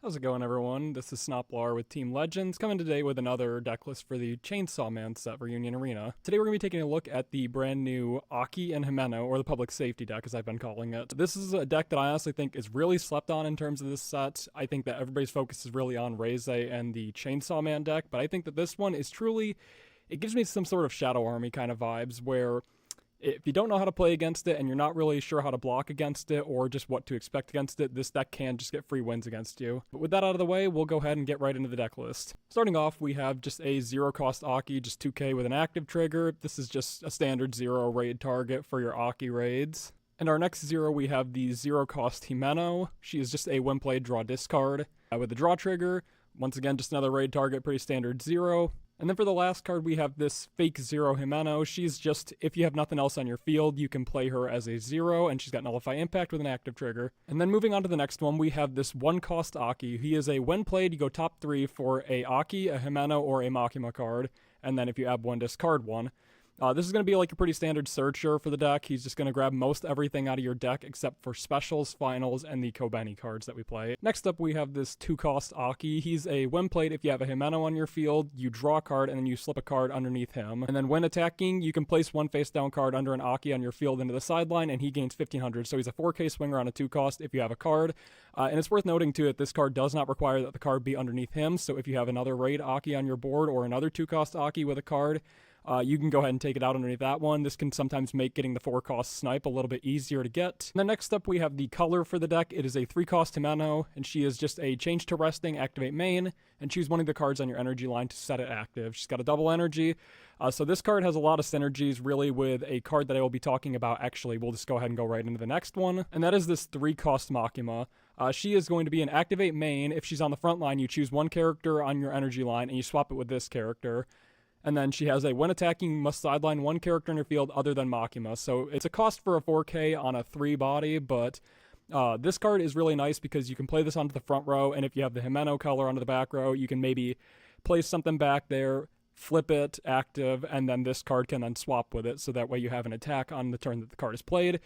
How's it going, everyone? This is Snoplar with Team Legends, coming today with another deck list for the Chainsaw Man set for Union Arena. Today we're going to be taking a look at the brand new Aki and Himeno, or the Public Safety deck as I've been calling it. This is a deck that I honestly think is really slept on in terms of this set. I think that everybody's focus is really on Reze and the Chainsaw Man deck, but I think that this one is truly, it gives me some sort of Shadow Army kind of vibes where if you don't know how to play against it and you're not really sure how to block against it or just what to expect against it, this deck can just get free wins against you. But with that out of the way, we'll go ahead and get right into the deck list. Starting off, we have just a 0-cost Aki, just 2k with an active trigger. This is just a standard 0 raid target for your Aki raids. And our next 0, we have the 0-cost Himeno. She is just a when played, draw discard. With the draw trigger, once again, just another raid target, pretty standard 0. And then for the last card, we have this fake 0 Himeno. She's just, if you have nothing else on your field, you can play her as a 0, and she's got Nullify Impact with an active trigger. And then moving on to the next one, we have this 1-cost Aki. He is a, when played, you go top 3 for a Aki, a Himeno, or a Makima card. And then if you add one, discard one. This is going to be like a pretty standard searcher for the deck. He's just going to grab most everything out of your deck except for specials, finals, and the Kobeni cards that we play. Next up, we have this 2-cost Aki. He's a when played, if you have a Himeno on your field, you draw a card and then you slip a card underneath him. And then when attacking, you can place one face-down card under an Aki on your field into the sideline, and he gains 1500. So he's a 4k swinger on a 2-cost if you have a card. And it's worth noting, too, that this card does not require that the card be underneath him. So if you have another raid Aki on your board or another 2-cost Aki with a card, you can go ahead and take it out underneath that one. This can sometimes make getting the 4-cost snipe a little bit easier to get. And then next up, we have the color for the deck. It is a 3-cost Himeno, and she is just a change to resting, activate main, and choose one of the cards on your energy line to set it active. She's got a double energy. So this card has a lot of synergies, really, with a card that I will be talking about. Actually, we'll just go ahead and go right into the next one, and that is this 3-cost Makima. She is going to be an activate main. If she's on the front line, you choose one character on your energy line, and you swap it with this character. And then she has a when attacking, you must sideline one character in your field other than Makima. So it's a cost for a 4k on a 3 body, but this card is really nice because you can play this onto the front row, and if you have the Himeno color onto the back row, you can maybe place something back there, flip it active, and then this card can then swap with it, so that way you have an attack on the turn that the card is played.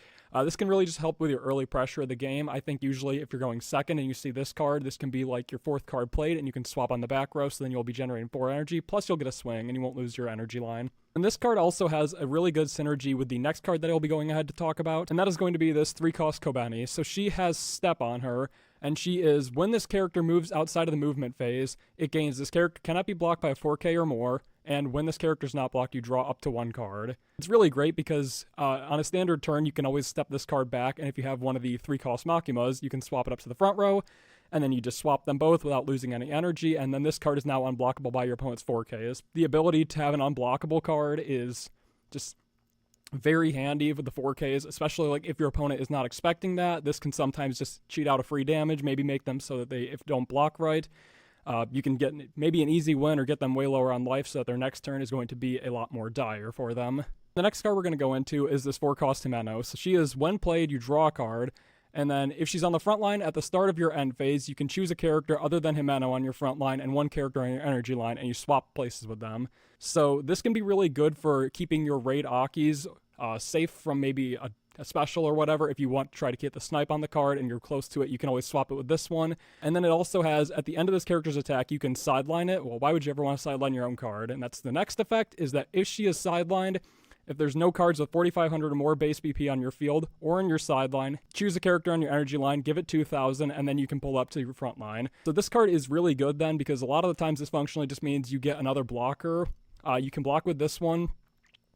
This can really just help with your early pressure of the game. I think usually if you're going second and you see this card, this can be like your 4th card played, and you can swap on the back row, so then you'll be generating 4 energy, plus you'll get a swing, and you won't lose your energy line. And this card also has a really good synergy with the next card that I'll be going ahead to talk about, and that is going to be this 3-cost Kobeni. So she has Step on her, and she is, when this character moves outside of the movement phase, it gains this character cannot be blocked by a 4k or more, and when this character is not blocked, you draw up to 1 card. It's really great because on a standard turn, you can always step this card back, and if you have one of the 3-cost Makimas, you can swap it up to the front row, and then you just swap them both without losing any energy, and then this card is now unblockable by your opponent's 4Ks. The ability to have an unblockable card is just very handy with the 4Ks, especially like if your opponent is not expecting that. This can sometimes just cheat out a free damage, maybe make them so that if don't block right. You can get maybe an easy win or get them way lower on life so that their next turn is going to be a lot more dire for them. The next card we're going to go into is this 4-cost Himeno. So she is, when played, you draw a card, and then if she's on the front line at the start of your end phase, you can choose a character other than Himeno on your front line and one character on your energy line, and you swap places with them. So this can be really good for keeping your raid Akis safe from maybe a special or whatever. If you want to try to get the snipe on the card and you're close to it, you can always swap it with this one. And then it also has, at the end of this character's attack, you can sideline it. Well, why would you ever want to sideline your own card? And that's the next effect, is that if she is sidelined, if there's no cards with 4,500 or more base BP on your field or in your sideline, choose a character on your energy line, give it 2,000, and then you can pull up to your front line. So this card is really good then, because a lot of the times this functionally just means you get another blocker. You can block with this one,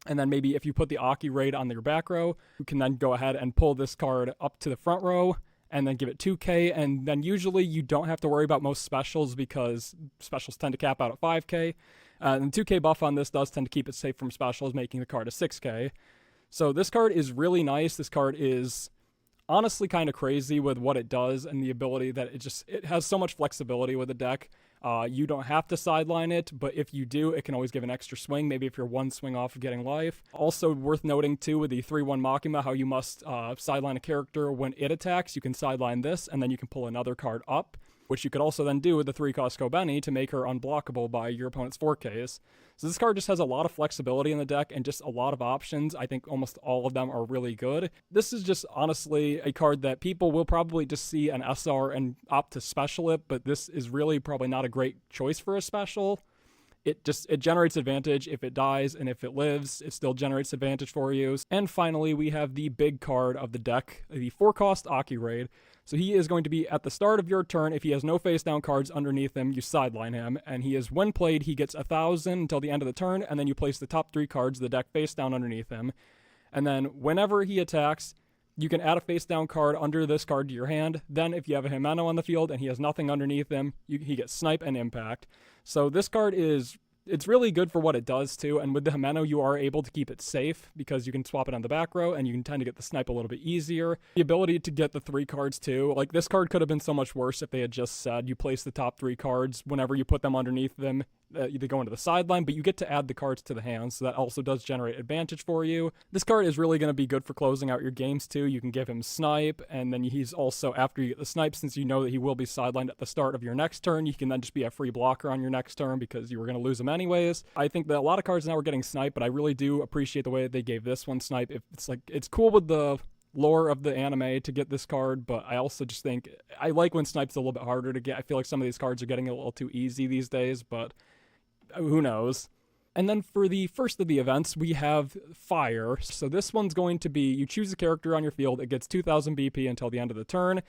and then maybe if you put the Aki raid on your back row, you can then go ahead and pull this card up to the front row and then give it 2k, and then usually you don't have to worry about most specials because specials tend to cap out at 5k. And the 2k buff on this does tend to keep it safe from specials, making the card a 6k. So this card is really nice. This card is honestly kind of crazy with what it does and the ability that it has so much flexibility with the deck. You don't have to sideline it, but if you do, it can always give an extra swing, maybe if you're one swing off of getting life. Also worth noting, too, with the 3-1 Makima, how you must sideline a character when it attacks. You can sideline this, and then you can pull another card up. which you could also then do with the 3-cost Kobeni to make her unblockable by your opponent's 4Ks. So this card just has a lot of flexibility in the deck and just a lot of options. I think almost all of them are really good. This is just honestly a card that people will probably just see an SR and opt to special it, but this is really probably not a great choice for a special. It generates advantage if it dies, and if it lives, it still generates advantage for you. And finally, we have the big card of the deck, the 4-cost Aki Raid. So he is going to be at the start of your turn. If he has no face-down cards underneath him, you sideline him. And he is, when played, he gets 1,000 until the end of the turn, and then you place the top 3 cards of the deck face-down underneath him. And then whenever he attacks, you can add a face-down card under this card to your hand. Then if you have a Himeno on the field and he has nothing underneath him, he gets Snipe and Impact. So this card it's really good for what it does too, and with the Himeno you are able to keep it safe because you can swap it on the back row and you can tend to get the snipe a little bit easier. The ability to get the 3 cards too, like this card could have been so much worse if they had just said you place the top 3 cards whenever you put them underneath them. They go into the sideline, but you get to add the cards to the hand, so that also does generate advantage for you. This card is really going to be good for closing out your games too. You can give him snipe, and then he's also, after you get the snipe, since you know that he will be sidelined at the start of your next turn, you can then just be a free blocker on your next turn because you were going to lose him anyways. I think that a lot of cards now are getting snipe, but I really do appreciate the way that they gave this one snipe. It's cool with the lore of the anime to get this card, but I also just think I like when snipe's a little bit harder to get. I feel like some of these cards are getting a little too easy these days, but who knows. And then for the first of the events, we have Fire. So this one's going to be, you choose a character on your field, it gets 2,000 BP until the end of the turn.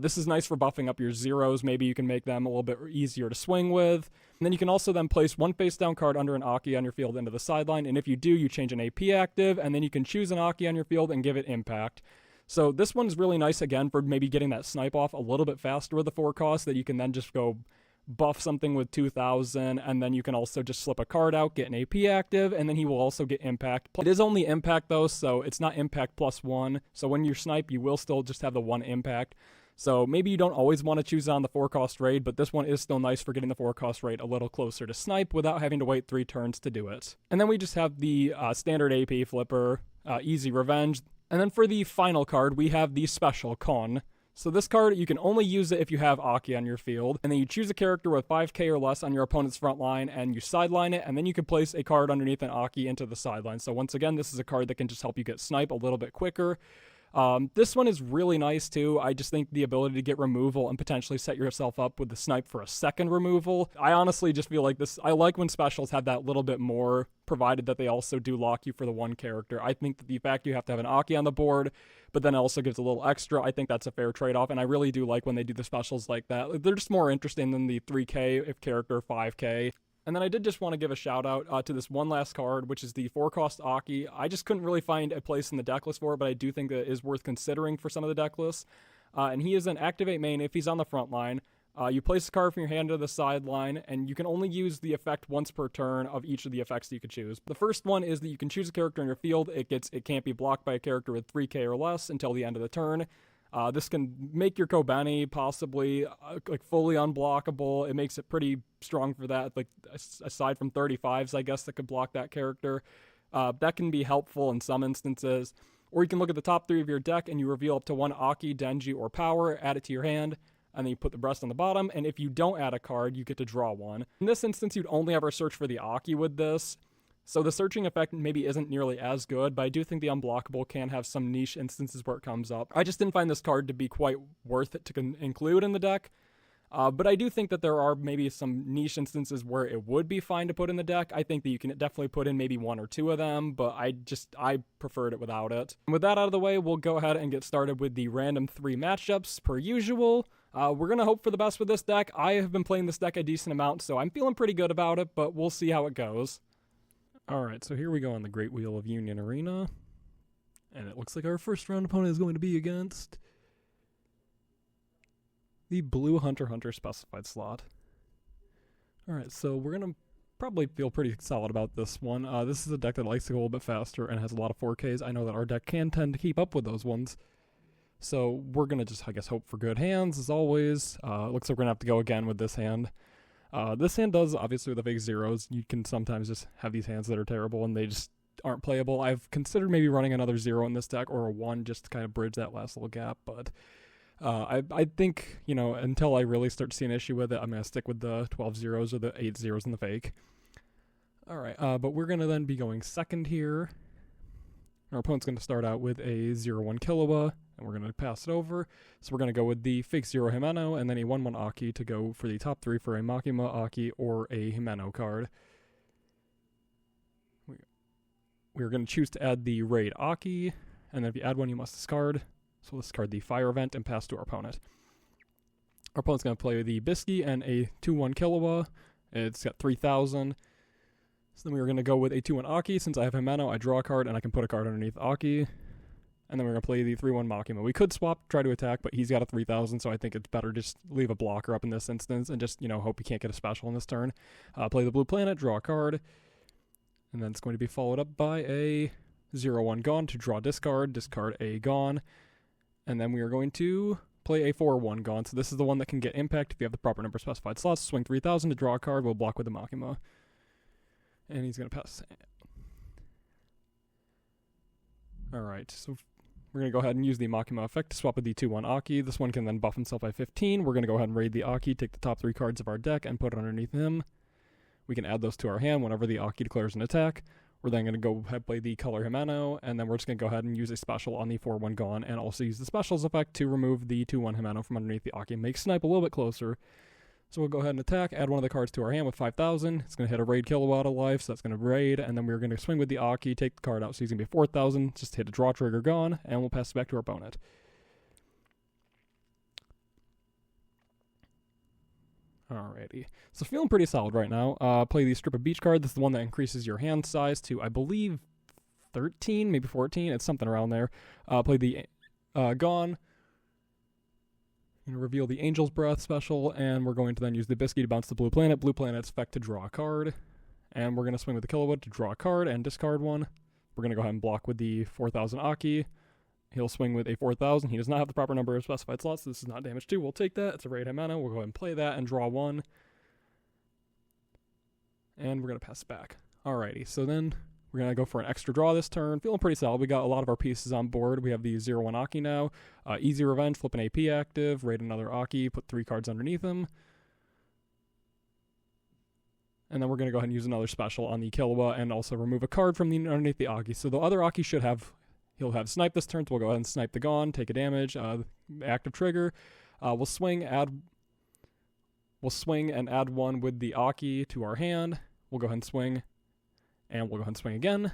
This is nice for buffing up your zeros. Maybe you can make them a little bit easier to swing with. And then you can also then place 1 face-down card under an Aki on your field into the sideline, and if you do, you change an AP active, and then you can choose an Aki on your field and give it Impact. So this one is really nice, again, for maybe getting that snipe off a little bit faster with the 4 cost, that you can then just go buff something with 2,000, and then you can also just slip a card out, get an AP active, and then he will also get Impact. It is only Impact though, so it's not Impact +1, so when you snipe, you will still just have the 1 Impact. So maybe you don't always want to choose on the 4-cost raid, but this one is still nice for getting the 4-cost raid a little closer to snipe without having to wait 3 turns to do it. And then we just have the standard AP flipper, Easy Revenge. And then for the final card, we have the special Kon. So this card, you can only use it if you have Aki on your field, and then you choose a character with 5k or less on your opponent's front line, and you sideline it, and then you can place a card underneath an Aki into the sideline. So once again, this is a card that can just help you get snipe a little bit quicker. This one is really nice too. I just think the ability to get removal and potentially set yourself up with the snipe for a second removal. I honestly just feel like this, I like when specials have that little bit more, provided that they also do lock you for the 1 character. I think that the fact you have to have an Aki on the board, but then it also gives a little extra, I think that's a fair trade-off, and I really do like when they do the specials like that. They're just more interesting than the 3k if character 5k. And then I did just want to give a shout out to this one last card, which is the 4-cost Aki. I just couldn't really find a place in the deck list for it, but I do think that it is worth considering for some of the deck lists. And he is an activate main if he's on the front line. You place a card from your hand to the sideline, and you can only use the effect once per turn of each of the effects that you could choose. The first one is that you can choose a character in your field. It can't be blocked by a character with 3k or less until the end of the turn. This can make your Kobeni possibly like fully unblockable. It makes it pretty strong for that, like aside from 35s, I guess, that could block that character. That can be helpful in some instances. Or you can look at the top 3 of your deck and you reveal up to 1 Aki, Denji, or Power, add it to your hand, and then you put the rest on the bottom, and if you don't add a card, you get to draw 1. In this instance, you'd only ever search for the Aki with this. So the searching effect maybe isn't nearly as good, but I do think the unblockable can have some niche instances where it comes up. I just didn't find this card to be quite worth it to include in the deck. But I do think that there are maybe some niche instances where it would be fine to put in the deck. I think that you can definitely put in maybe 1 or 2 of them, but I preferred it without it. And with that out of the way, we'll go ahead and get started with the random 3 matchups per usual. We're going to hope for the best with this deck. I have been playing this deck a decent amount, so I'm feeling pretty good about it, but we'll see how it goes. Alright, so here we go on the Great Wheel of Union Arena. And it looks like our first round opponent is going to be against the blue Hunter specified slot. Alright, so we're going to probably feel pretty solid about this one. This is a deck that likes to go a little bit faster and has a lot of 4Ks. I know that our deck can tend to keep up with those ones. So we're going to just, I guess, hope for good hands, as always. Looks like we're going to have to go again with this hand. This hand does, obviously, with the big zeros, you can sometimes just have these hands that are terrible and they just aren't playable. I've considered maybe running another 0 in this deck or a 1 just to kind of bridge that last little gap, but I think, until I really start to see an issue with it, I'm going to stick with the 12 zeros or the 8 zeros in the fake. Alright, but we're going to then be going second here. Our opponent's going to start out with a 0-1 Killua, and we're going to pass it over. So we're going to go with the fake 0 Himeno, and then a 1-1 Aki to go for the top 3 for a Makima, Aki, or a Himeno card. We're going to choose to add the Raid Aki, and then if you add one, you must discard. So we'll discard the Fire Event and pass to our opponent. Our opponent's going to play the Bisky and a 2-1 Killua. It's got 3,000. So then we were going to go with a 2-1 Aki. Since I have Himeno, I draw a card, and I can put a card underneath Aki. And then we're going to play the 3-1 Makima. We could swap, try to attack, but he's got a 3,000, so I think it's better just leave a blocker up in this instance and just, hope he can't get a special in this turn. Play the Blue Planet, draw a card. And then it's going to be followed up by a 0-1 Gone to draw discard a Gone. And then we are going to play a 4-1 Gone. So this is the one that can get impact if you have the proper number of specified slots. Swing 3,000 to draw a card. We'll block with the Makima. And he's going to pass. Alright, so we're going to go ahead and use the Makima effect to swap with the 2-1 Aki. This one can then buff himself by 15. We're going to go ahead and raid the Aki, take the top 3 cards of our deck, and put it underneath him. We can add those to our hand whenever the Aki declares an attack. We're then going to go ahead and play the color Himeno, and then we're just going to go ahead and use a special on the 4-1 Gone, and also use the specials effect to remove the 2-1 Himeno from underneath the Aki and make Snipe a little bit closer. So we'll go ahead and attack, add one of the cards to our hand with 5,000. It's going to hit a raid Killua out of life, so that's going to raid, and then we're going to swing with the Aki, take the card out, so he's going to be 4,000, just hit a draw trigger Gone, and we'll pass it back to our opponent. Alrighty, so feeling pretty solid right now. Play the Strip of Beach card. This is the one that increases your hand size to, I believe, 13, maybe 14. It's something around there. Play the Gone. Reveal the Angel's Breath special, and we're going to then use the Bisky to bounce the Blue Planet. Blue Planet's effect to draw a card. And we're going to swing with the Killua to draw a card and discard one. We're going to go ahead and block with the 4,000 Aki. He'll swing with a 4,000. He does not have the proper number of specified slots, so this is not damage 2. We'll take that. It's a raid Himeno. We'll go ahead and play that and draw one. And we're going to pass it back. Alrighty, so then we're going to go for an extra draw this turn. Feeling pretty solid. We got a lot of our pieces on board. We have the 0-1 Aki now. Easy Revenge, flip an AP active, raid another Aki, put 3 cards underneath him. And then we're going to go ahead and use another special on the Killua and also remove a card from underneath the Aki. So the other Aki should have... He'll have Snipe this turn, so we'll go ahead and Snipe the Gone, take a damage, active trigger. We'll swing and add one with the Aki to our hand. We'll go ahead and swing, and we'll go ahead and swing again.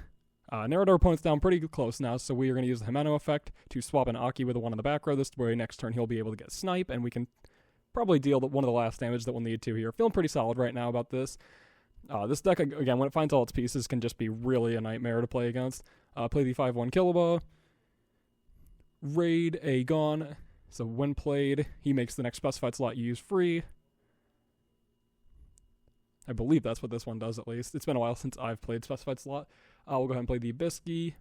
Narrowed our opponents down pretty close now, so we are going to use the Himeno effect to swap an Aki with the one in the back row. This way next turn he'll be able to get Snipe, and we can probably deal one of the last damage that we'll need to here. Feeling pretty solid right now about this. This deck, again, when it finds all its pieces, can just be really a nightmare to play against. Play the 5-1 Killua. Raid a Gone. So when played, he makes the next specified slot you use free. I believe that's what this one does, at least. It's been a while since I've played specified slot. We'll go ahead and play the Bisky.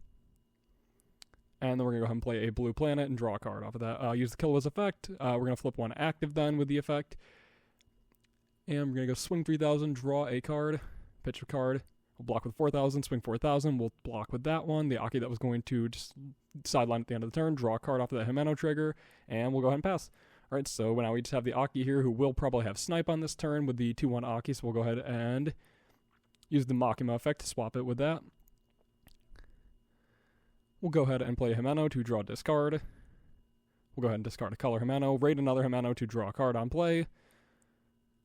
And then we're going to go ahead and play a Blue Planet and draw a card off of that. Use the Killua's effect. We're going to flip one active then with the effect. And we're going to go swing 3,000, draw a card, pitch a card. We'll block with 4,000, swing 4,000. We'll block with that one. The Aki that was going to just sideline at the end of the turn, draw a card off of that Himeno trigger, and we'll go ahead and pass. All right, so now we just have the Aki here who will probably have Snipe on this turn with the 2-1 Aki, so we'll go ahead and use the Makima effect to swap it with that. We'll go ahead and play a Himeno to draw discard. We'll go ahead and discard a color Himeno, raid another Himeno to draw a card on play.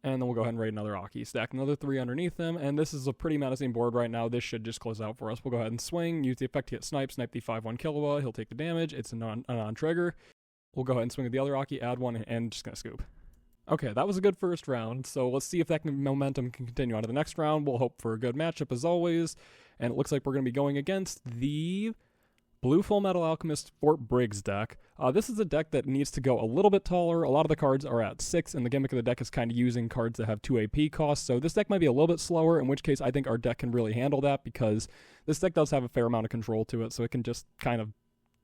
And then we'll go ahead and raid another Aki. Stack another 3 underneath them. And this is a pretty menacing board right now. This should just close out for us. We'll go ahead and swing. Use the effect to get Snipe. Snipe the 5-1 Killua. He'll take the damage. It's a non-trigger. We'll go ahead and swing with the other Aki, add one, and just going to scoop. Okay, that was a good first round. So let's see if that momentum can continue on to the next round. We'll hope for a good matchup as always. And it looks like we're going to be going against the Blue Full Metal Alchemist Fort Briggs deck. This is a deck that needs to go a little bit taller. A lot of the cards are at 6, and the gimmick of the deck is kind of using cards that have 2 AP costs, so this deck might be a little bit slower, in which case I think our deck can really handle that, because this deck does have a fair amount of control to it, so it can just kind of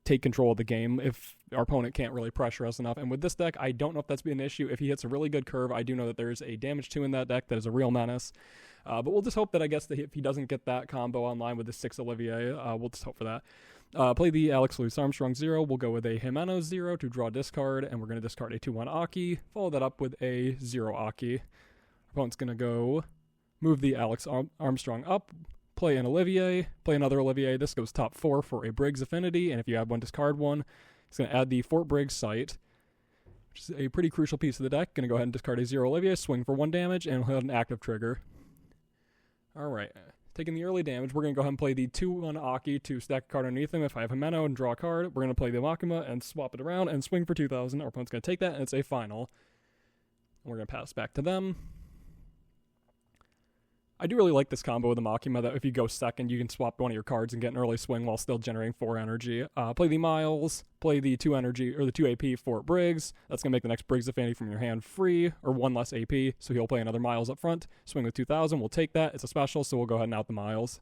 take control of the game if our opponent can't really pressure us enough. And with this deck, I don't know if that's been an issue. If he hits a really good curve, I do know that there's a damage 2 in that deck that is a real menace. But we'll just hope that, I guess, that if he doesn't get that combo online with the 6 Olivier, we'll just hope for that. Play the Alex Louis Armstrong 0. We'll go with a Himeno 0 to draw discard, and we're going to discard a 2-1 Aki. Follow that up with a 0 Aki. Opponent's going to go move the Alex Armstrong up, play an Olivier, play another Olivier. This goes top 4 for a Briggs affinity, and if you add one, discard one. It's going to add the Fort Briggs site, which is a pretty crucial piece of the deck. Going to go ahead and discard a 0 Olivier, swing for 1 damage, and we'll have an active trigger. Alright, taking the early damage, we're going to go ahead and play the 2-1 Aki to stack a card underneath him. If I have Himeno and draw a card, we're going to play the Makima and swap it around and swing for 2,000. Our opponent's going to take that, and it's a final. And we're going to pass back to them. I do really like this combo with the Makima, that if you go second, you can swap one of your cards and get an early swing while still generating 4 energy. Play the Miles, play the 2 energy, or the 2 AP Fort Briggs. That's going to make the next Briggs affinity from your hand free, or 1 less AP, so he'll play another Miles up front. Swing with 2,000, we'll take that. It's a special, so we'll go ahead and out the Miles.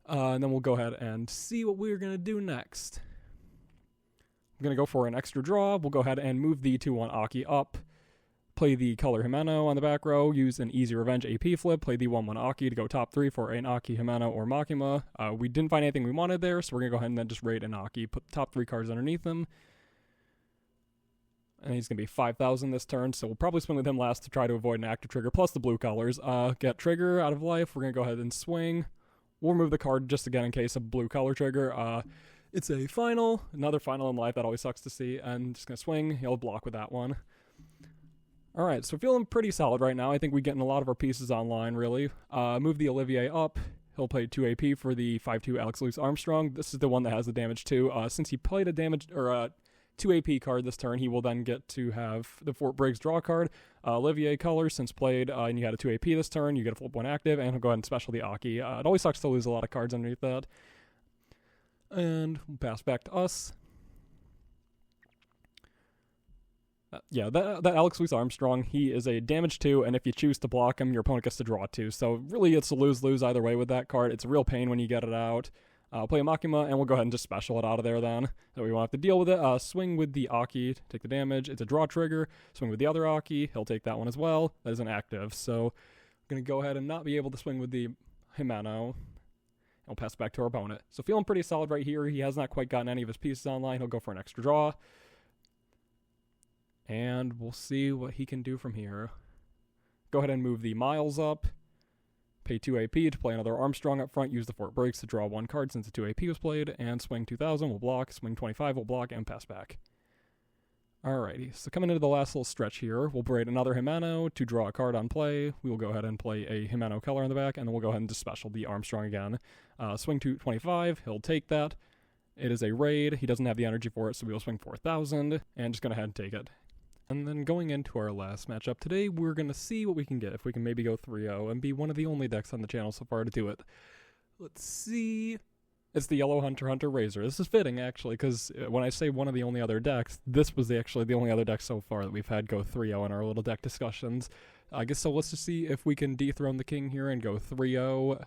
And then we'll go ahead and see what we're going to do next. I'm going to go for an extra draw. We'll go ahead and move the 2-1 Aki up. Play the color Himeno on the back row, use an Easy Revenge AP flip, play the 1-1 Aki to go top 3 for an Aki, Himeno, or Makima. We didn't find anything we wanted there, so we're going to go ahead and then just raid an Aki, put the top 3 cards underneath him. And he's going to be 5,000 this turn, so we'll probably swing with him last to try to avoid an active trigger, plus the blue colors. Get trigger out of life, we're going to go ahead and swing. We'll remove the card just again in case of blue color trigger. It's a final, another final in life, that always sucks to see, and just going to swing, he'll block with that one. Alright, so feeling pretty solid right now. I think we're getting a lot of our pieces online, really. Move the Olivier up. He'll play 2 AP for the 5-2 Alex Louis Armstrong. This is the one that has the damage too. Since he played a damage, or 2 AP card this turn, he will then get to have the Fort Briggs draw card. Olivier color, since played, and you had a 2 AP this turn, you get a flip 1 active, and he'll go ahead and special the Aki. It always sucks to lose a lot of cards underneath that. And we'll pass back to us. That Alex Louis Armstrong, he is a damage 2, and if you choose to block him, your opponent gets to draw 2. So really, it's a lose-lose either way with that card. It's a real pain when you get it out. Play a Makima, and we'll go ahead and just special it out of there then, so we won't have to deal with it. Swing with the Aki, take the damage. It's a draw trigger. Swing with the other Aki, he'll take that one as well. That is an active, so I'm going to go ahead and not be able to swing with the Himeno. I'll pass back to our opponent. So feeling pretty solid right here. He has not quite gotten any of his pieces online. He'll go for an extra draw. And we'll see what he can do from here. Go ahead and move the Miles up. Pay 2 AP to play another Armstrong up front. Use the Fort Briggs to draw 1 card since the 2 AP was played. And swing 2,000 will block. Swing 25 will block and pass back. Alrighty, so coming into the last little stretch here, we'll braid another Himeno to draw a card on play. We will go ahead and play a Himeno color on the back. And then we'll go ahead and just special the Armstrong again. Swing to 25. He'll take that. It is a raid. He doesn't have the energy for it, so we will swing 4,000. And just go ahead and take it. And then going into our last matchup today, we're going to see what we can get, if we can maybe go 3-0 and be one of the only decks on the channel so far to do it. Let's see. It's the Yellow Hunter Razor. This is fitting, actually, because when I say one of the only other decks, this was actually the only other deck so far that we've had go 3-0 in our little deck discussions. I guess so let's just see if we can dethrone the king here and go 3-0.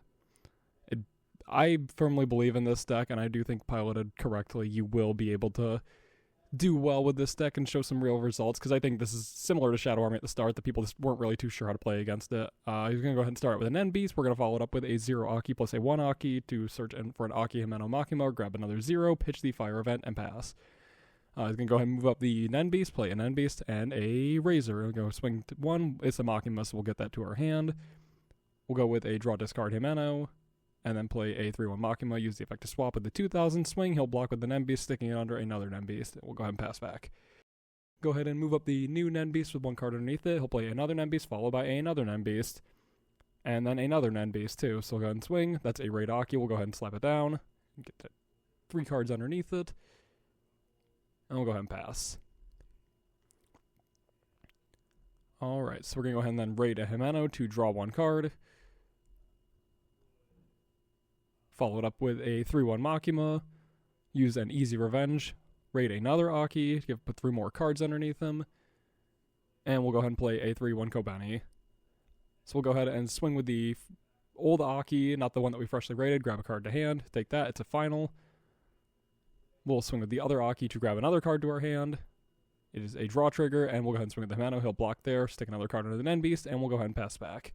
I firmly believe in this deck, and I do think piloted correctly, you will be able to do well with this deck and show some real results, because I think this is similar to Shadow Army at the start. The people just weren't really too sure how to play against it. He's going to go ahead and start with an N Beast. We're going to follow it up with a 0 Aki plus a 1 Aki to search for an Aki, Himeno, Makima, grab another 0, pitch the fire event, and pass. He's going to go ahead and move up the Nen Beast, play a Nen Beast, and a Razor. We'll go swing to 1. It's a Makima, so we'll get that to our hand. We'll go with a draw discard Himeno, and then play a 3-1 Makima, use the effect to swap with the 2,000 swing. He'll block with the Nen Beast, sticking it under another Nen Beast. We'll go ahead and pass back. Go ahead and move up the new Nen Beast with 1 card underneath it. He'll play another Nen Beast, followed by another Nen Beast, and then another Nen Beast too. So we'll go ahead and swing. That's a Raid Aki. We'll go ahead and slap it down. Get to 3 cards underneath it. And we'll go ahead and pass. Alright, so we're going to go ahead and then raid a Himeno to draw 1 card. Follow it up with a 3-1 Makima. Use an Easy Revenge. Raid another Aki. Put 3 more cards underneath him. And we'll go ahead and play a 3-1 Kobeni. So we'll go ahead and swing with the old Aki, not the one that we freshly raided. Grab a card to hand. Take that. It's a final. We'll swing with the other Aki to grab another card to our hand. It is a draw trigger, and we'll go ahead and swing with the Himeno. He'll block there. Stick another card under the Nen Beast, and we'll go ahead and pass back.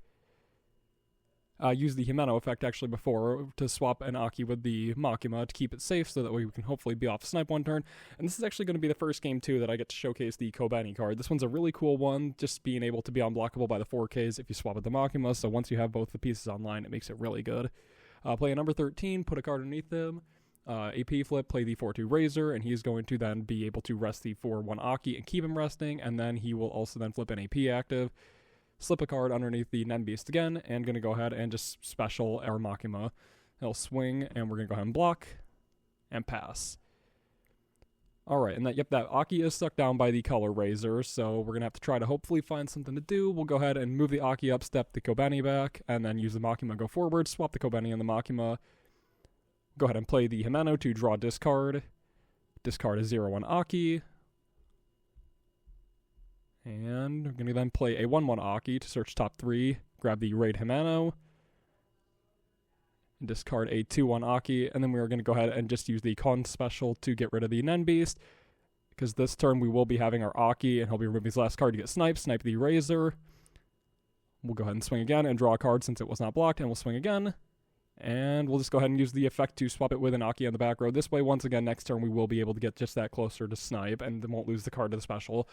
use the Himeno effect actually before to swap an Aki with the Makima to keep it safe so that way we can hopefully be off snipe one turn. And this is actually going to be the first game too that I get to showcase the Kobeni card. This one's a really cool one, just being able to be unblockable by the 4Ks if you swap with the Makima, so once you have both the pieces online it makes it really good. Play a number 13, put a card underneath him. AP flip, play the 4-2 Razor, and he's going to then be able to rest the 4-1 Aki and keep him resting, and then he will also then flip an AP active, slip a card underneath the Nen Beast again, and going to go ahead and just special our Makima. He'll swing, and we're going to go ahead and block, and pass. Alright, and that Aki is stuck down by the color Razor, so we're going to have to try to hopefully find something to do. We'll go ahead and move the Aki up, step the Kobeni back, and then use the Makima go forward, swap the Kobeni and the Makima. Go ahead and play the Himeno to draw discard. Discard a 0-1 Aki. And we're going to then play a 1-1 Aki to search top 3. Grab the Raid Himeno. And discard a 2-1 Aki. And then we're going to go ahead and just use the Con special to get rid of the Nen Beast. Because this turn we will be having our Aki, and he'll be removing his last card to get sniped. Snipe the Razor. We'll go ahead and swing again and draw a card since it was not blocked. And we'll swing again. And we'll just go ahead and use the effect to swap it with an Aki on the back row. This way, once again, next turn we will be able to get just that closer to snipe and then won't lose the card to the special.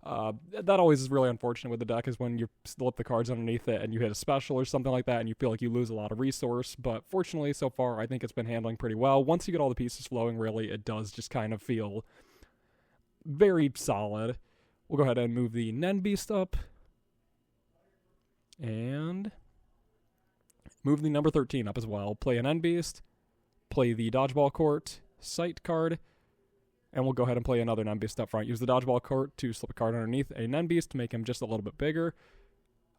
That always is really unfortunate with the deck, is when you slip the cards underneath it and you hit a special or something like that and you feel like you lose a lot of resource. But fortunately, so far, I think it's been handling pretty well. Once you get all the pieces flowing, really, it does just kind of feel very solid. We'll go ahead and move the Nen Beast up. And move the number 13 up as well. Play an Nen Beast. Play the Dodgeball Court Sight card. And we'll go ahead and play another Nen Beast up front. Use the Dodgeball Court to slip a card underneath a Nen Beast to make him just a little bit bigger.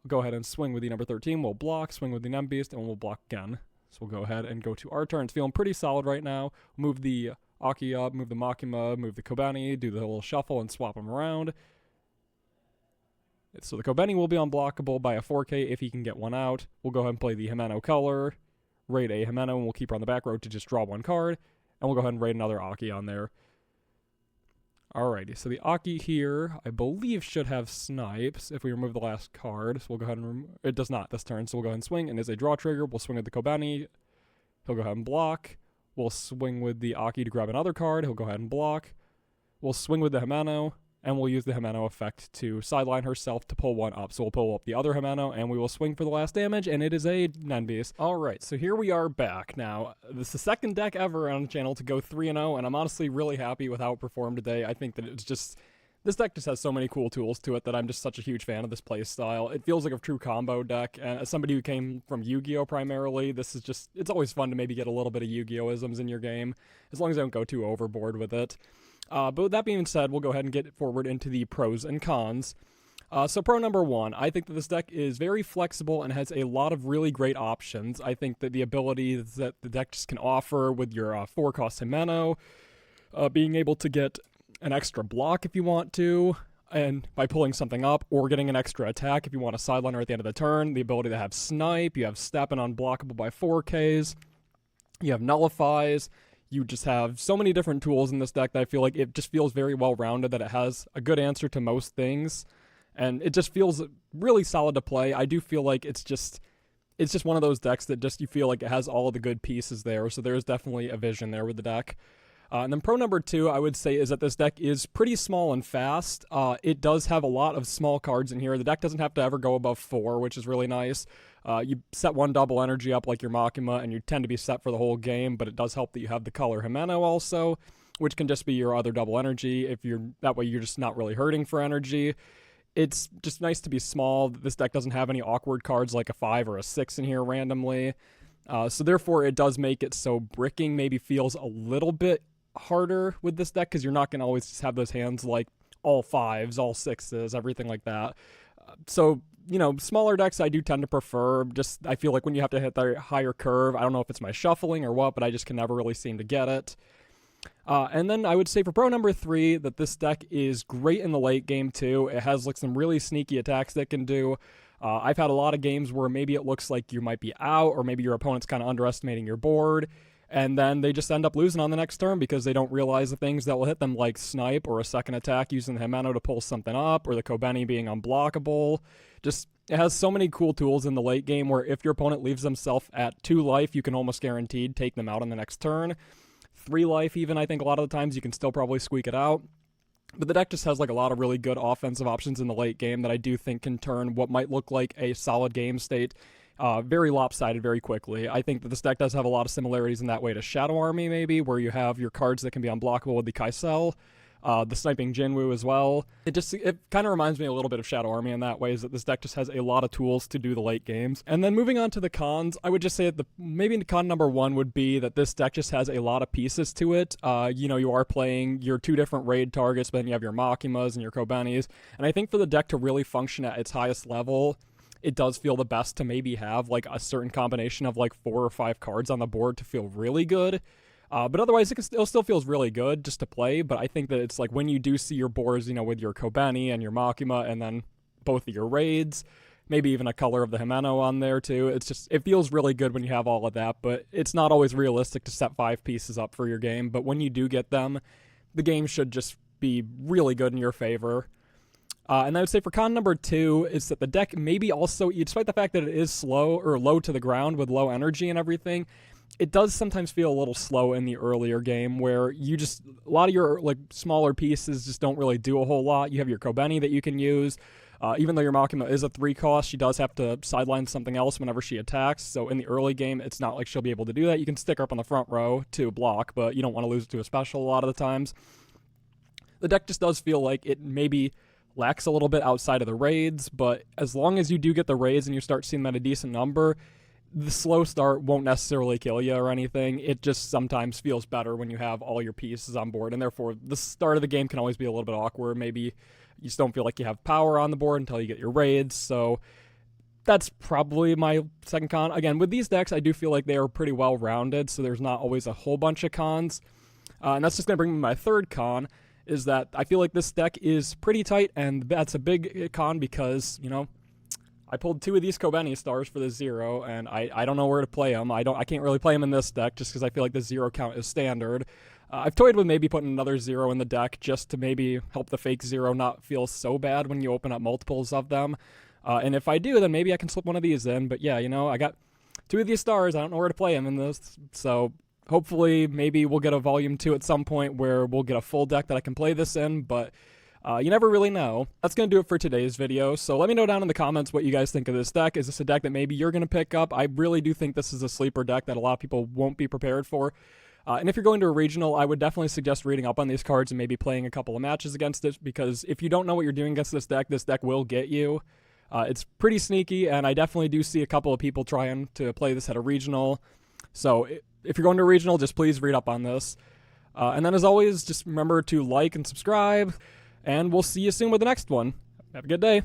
We'll go ahead and swing with the number 13. We'll block, swing with the Nen Beast, and we'll block again. So we'll go ahead and go to our turn. It's feeling pretty solid right now. Move the Aki up, move the Makima, move the Kobeni, do the little shuffle and swap them around. So the Kobeni will be unblockable by a 4K if he can get one out. We'll go ahead and play the Himeno color, raid a Himeno, and we'll keep her on the back row to just draw one card. And we'll go ahead and raid another Aki on there. Alrighty, so the Aki here, I believe, should have snipes if we remove the last card. So we'll go ahead and remove... It does not this turn, so we'll go ahead and swing. And as a draw trigger, we'll swing with the Kobeni. He'll go ahead and block. We'll swing with the Aki to grab another card. He'll go ahead and block. We'll swing with the Himeno. And we'll use the Himeno effect to sideline herself to pull one up. So we'll pull up the other Himeno, and we will swing for the last damage, and it is a Nen Beast. Alright, so here we are back. Now, this is the second deck ever on the channel to go 3-0, and I'm honestly really happy with how it performed today. I think that it's just... This deck just has so many cool tools to it that I'm just such a huge fan of this play style. It feels like a true combo deck, and as somebody who came from Yu-Gi-Oh! Primarily, this is just... It's always fun to maybe get a little bit of Yu-Gi-Oh!-isms in your game, as long as I don't go too overboard with it. But with that being said, we'll go ahead and get forward into the pros and cons. So pro number 1, I think that this deck is very flexible and has a lot of really great options. I think that the abilities that the deck just can offer with your 4-cost Himeno, being able to get an extra block if you want to, and by pulling something up, or getting an extra attack if you want a sideliner at the end of the turn, the ability to have snipe, you have step and unblockable by 4Ks, you have nullifies. You just have so many different tools in this deck that I feel like it just feels very well-rounded, that it has a good answer to most things, and it just feels really solid to play. I do feel like it's just one of those decks that just you feel like it has all of the good pieces there, so there's definitely a vision there with the deck. And then pro number 2, I would say, is that this deck is pretty small and fast. It does have a lot of small cards in here. The deck doesn't have to ever go above 4, which is really nice. You set one double energy up like your Makima, and you tend to be set for the whole game, but it does help that you have the color Himeno also, which can just be your other double energy. That way you're just not really hurting for energy. It's just nice to be small. This deck doesn't have any awkward cards like a 5 or a 6 in here randomly. So therefore it does make it so bricking maybe feels a little bit harder with this deck, because you're not going to always just have those hands like all 5s, all 6s, everything like that. So, you know, smaller decks I do tend to prefer. Just, I feel like when you have to hit the higher curve, I don't know if it's my shuffling or what, but I just can never really seem to get it. And then I would say for pro number 3 that this deck is great in the late game too. It has like some really sneaky attacks that it can do. I've had a lot of games where maybe it looks like you might be out, or maybe your opponent's kind of underestimating your board, and then they just end up losing on the next turn because they don't realize the things that will hit them, like snipe or a second attack using the Himeno to pull something up, or the Kobeni being unblockable. Just It has so many cool tools in the late game where if your opponent leaves themselves at 2 life, you can almost guaranteed take them out on the next turn. 3 life even, I think a lot of the times you can still probably squeak it out. But the deck just has like a lot of really good offensive options in the late game that I do think can turn what might look like a solid game state very lopsided very quickly. I think that this deck does have a lot of similarities in that way to Shadow Army, maybe, where you have your cards that can be unblockable with the Kaisel, the Sniping Jinwoo as well. It kind of reminds me a little bit of Shadow Army in that way, is that this deck just has a lot of tools to do the late games. And then moving on to the cons, I would just say that maybe con number 1 would be that this deck just has a lot of pieces to it. You are playing your 2 different raid targets, but then you have your Makimas and your Kobenis. And I think for the deck to really function at its highest level, it does feel the best to maybe have like a certain combination of like 4 or 5 cards on the board to feel really good. But otherwise, it still feels really good just to play. But I think that it's like when you do see your boards, with your Kobeni and your Makima and then both of your raids, maybe even a color of the Himeno on there too. It feels really good when you have all of that, but it's not always realistic to set 5 pieces up for your game. But when you do get them, the game should just be really good in your favor. And I would say for con number 2 is that the deck maybe also, despite the fact that it is slow or low to the ground with low energy and everything, it does sometimes feel a little slow in the earlier game where a lot of your like smaller pieces just don't really do a whole lot. You have your Kobeni that you can use. Even though your Makima is a 3 cost, she does have to sideline something else whenever she attacks. So in the early game, it's not like she'll be able to do that. You can stick her up on the front row to block, but you don't want to lose it to a special a lot of the times. The deck just does feel like it maybe lacks a little bit outside of the raids, but as long as you do get the raids and you start seeing them at a decent number, the slow start won't necessarily kill you or anything. It just sometimes feels better when you have all your pieces on board, and therefore the start of the game can always be a little bit awkward. Maybe you just don't feel like you have power on the board until you get your raids, so that's probably my second con. Again, with these decks, I do feel like they are pretty well-rounded, so there's not always a whole bunch of cons, and that's just going to bring me my third con, is that I feel like this deck is pretty tight, and that's a big con because, I pulled 2 of these Kobeni stars for the 0, and I don't know where to play them. I can't really play them in this deck just because I feel like the 0 count is standard. I've toyed with maybe putting another 0 in the deck just to maybe help the fake 0 not feel so bad when you open up multiples of them. And if I do, then maybe I can slip one of these in. But yeah, I got 2 of these stars. I don't know where to play them in this, so hopefully, maybe we'll get a Volume 2 at some point where we'll get a full deck that I can play this in, but you never really know. That's going to do it for today's video, so let me know down in the comments what you guys think of this deck. Is this a deck that maybe you're going to pick up? I really do think this is a sleeper deck that a lot of people won't be prepared for. And if you're going to a regional, I would definitely suggest reading up on these cards and maybe playing a couple of matches against it, because if you don't know what you're doing against this deck will get you. It's pretty sneaky, and I definitely do see a couple of people trying to play this at a regional. So if you're going to a regional, just please read up on this. And then as always, just remember to like and subscribe, and we'll see you soon with the next one. Have a good day.